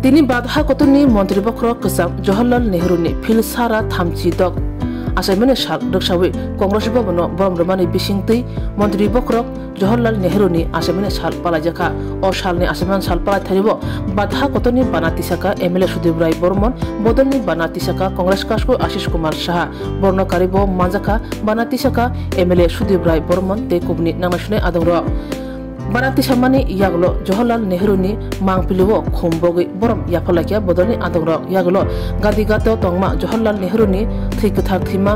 তিনি বাধা কতনি মন্ত্রী বক্র কসাম জওহরলাল নেহরুনি ফিলসারা থামচি দক আসাইমানে সাল রকসাওয়ে কংগ্রেস ভবন বরমরমানি বিসিংতৈ মন্ত্রী বক্র জওহরলাল নেহরুনি আসাইমানে সাল পালাজাকা ও সালনি আসাইমান সাল পালাই থারিব বাধা কতনি বানাতিসাকা এমএলএ সুদীপ রায় বর্মন বদলনি বানাতিসাকা কংগ্রেস কাসকো আশিস কুমার সাহা বর্ণকারিব মাজাকা বানাতিসাকা এমএলএ সুদীপ রায় বর্মন তে কুবনি নামাশুনে আদংর বানাতি সামানি ইয়াগলো জওহরলাল নেহরুনি মাংপিলিবো খুমবগৈ বরম ইয়াফলাকিয়া বদলনি আদংর ইয়াগলো গাদিগাতো তংমা জওহরলাল নেহরুনি থৈকথার থিমা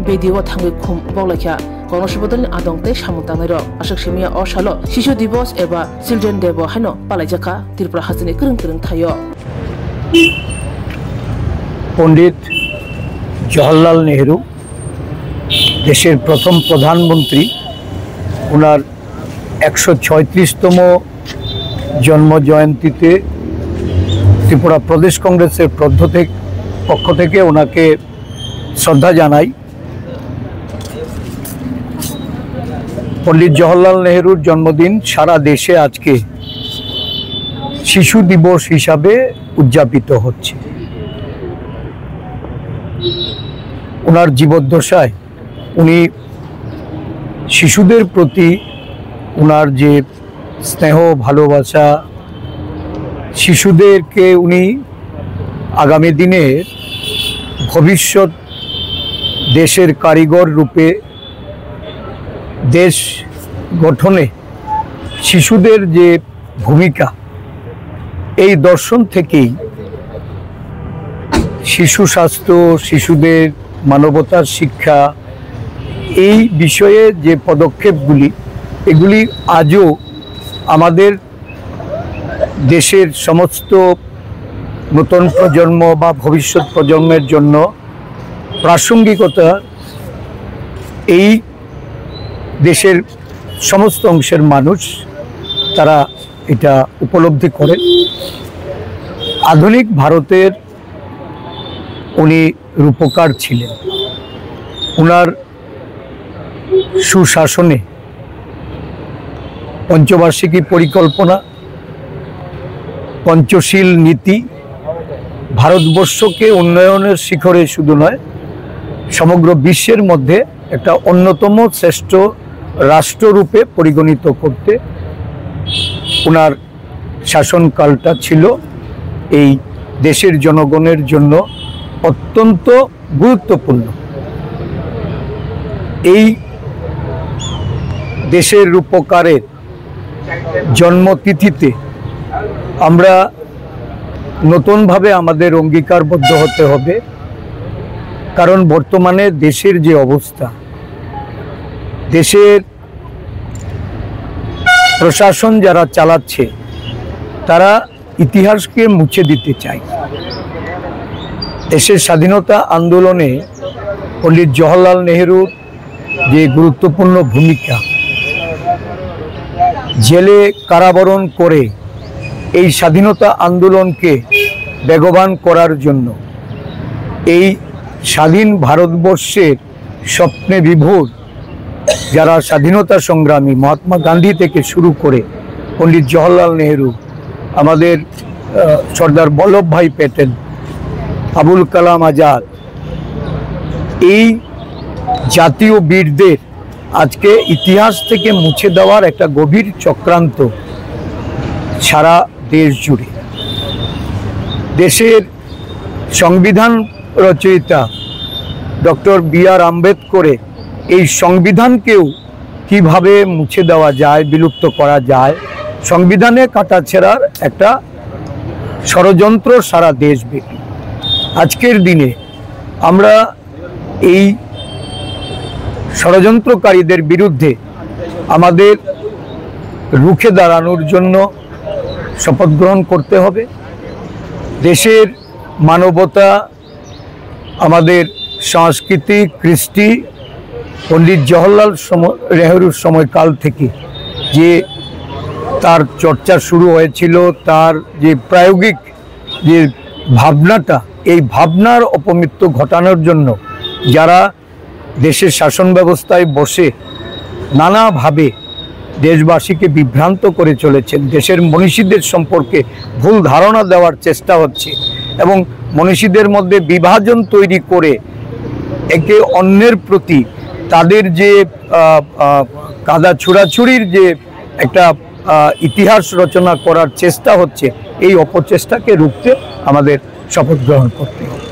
বেদিও থাঙ্গৈ খুম বগলাকিয়া কংগ্রেস বদলনি আদংতে সামুতাংনাইর আশক সেমিয়া অসালো শিশু দিবস এবা চিলড্রেন ডে বো হাইনো পালাইজাকা ত্রিপুরা হাসিনি করং করং থাইও। পণ্ডিত জওহরলাল নেহরু দেশের প্রথম প্রধানমন্ত্রী, ওনার 136তম জন্ম জয়ন্তীতে ত্রিপুরা প্রদেশ কংগ্রেসের পক্ষ থেকে ওনাকে শ্রদ্ধা জানাই। পণ্ডিত জওহরলাল নেহরুর জন্মদিন সারা দেশে আজকে শিশু দিবস হিসাবে উদযাপিত হচ্ছে। ওনার জীবদ্দশায় উনি শিশুদের প্রতি ওনার যে স্নেহ ভালোবাসা, শিশুদেরকে উনি আগামী দিনের ভবিষ্যৎ দেশের কারিগর রূপে দেশ গঠনে শিশুদের যে ভূমিকা, এই দর্শন থেকেই শিশু স্বাস্থ্য, শিশুদের মানবতার শিক্ষা, এই বিষয়ে যে পদক্ষেপগুলি, এগুলি আজও আমাদের দেশের সমস্ত নতুন প্রজন্ম বা ভবিষ্যৎ প্রজন্মের জন্য প্রাসঙ্গিকতা এই দেশের সমস্ত অংশের মানুষ তারা এটা উপলব্ধি করেন। আধুনিক ভারতের উনি রূপকার ছিলেন। ওনার সুশাসনে পঞ্চবার্ষিকী পরিকল্পনা, পঞ্চশীল নীতি ভারতবর্ষকে উন্নয়নের শিখরে শুধু নয়, সমগ্র বিশ্বের মধ্যে একটা অন্যতম শ্রেষ্ঠ রাষ্ট্ররূপে পরিগণিত করতে ওনার শাসনকালটা ছিল এই দেশের জনগণের জন্য অত্যন্ত গুরুত্বপূর্ণ। এই দেশের রূপকারের জন্মতিথিতে আমরা নতুনভাবে আমাদের অঙ্গীকারবদ্ধ হতে হবে, কারণ বর্তমানে দেশের যে অবস্থা, দেশের প্রশাসন যারা চালাচ্ছে তারা ইতিহাসকে মুছে দিতে চায়। দেশের স্বাধীনতা আন্দোলনে পণ্ডিত জওহরলাল নেহরুর যে গুরুত্বপূর্ণ ভূমিকা, জেলে কারাবরণ করে এই স্বাধীনতা আন্দোলনকে বেগবান করার জন্য এই স্বাধীন ভারতবর্ষের স্বপ্নে বিভোর যারা স্বাধীনতা সংগ্রামী, মহাত্মা গান্ধী থেকে শুরু করে পণ্ডিত জওহরলাল নেহরু, আমাদের সর্দার বল্লভভাই প্যাটেল, আবুল কালাম আজাদ, এই জাতীয় বীরদের আজকে ইতিহাস থেকে মুছে দেওয়ার একটা গভীর চক্রান্ত সারা দেশ জুড়ে। দেশের সংবিধান রচয়িতা ডক্টর বি.আর. আম্বেদকরের এই সংবিধানকেও কিভাবে মুছে দেওয়া যায়, বিলুপ্ত করা যায়, সংবিধানে কাটাছেঁড়ার একটা ষড়যন্ত্র সারা দেশব্যাপী। আজকের দিনে আমরা এই ষড়যন্ত্রকারীদের বিরুদ্ধে আমাদের রুখে দাঁড়ানোর জন্য শপথ গ্রহণ করতে হবে। দেশের মানবতা, আমাদের সংস্কৃতি, কৃষ্টি পণ্ডিত জওহরলাল নেহরুর সময়কাল থেকে যে তার চর্চা শুরু হয়েছিল, তার যে প্রায়োগিক যে ভাবনাটা, এই ভাবনার অপমৃত্যু ঘটানোর জন্য যারা দেশের শাসন ব্যবস্থায় বসে নানাভাবে দেশবাসীকে বিভ্রান্ত করে চলেছেন। দেশের মনীষীদের সম্পর্কে ভুল ধারণা দেওয়ার চেষ্টা হচ্ছে এবং মনীষীদের মধ্যে বিভাজন তৈরি করে একে অন্যের প্রতি তাদের যে কাদা ছুড়াছুড়ির যে একটা ইতিহাস রচনা করার চেষ্টা হচ্ছে, এই অপচেষ্টাকে রুখতে আমাদের শপথ গ্রহণ করতে হবে।